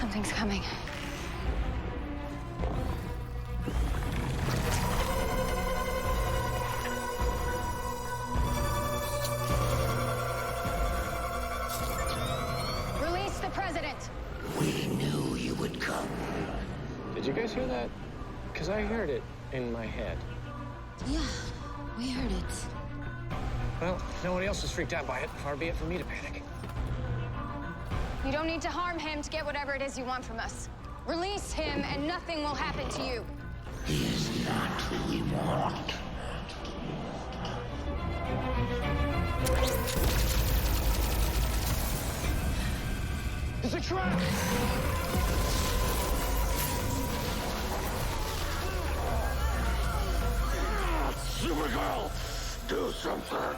Something's coming. Release the president! We knew you would come. Did you guys hear that? Because I heard it in my head. Yeah, we heard it. Well, no one else is freaked out by it. Far be it from me to panic. You don't need to harm him to get whatever it is you want from us. Release him and nothing will happen to you. He is not who we want. It's a trap! Supergirl, do something.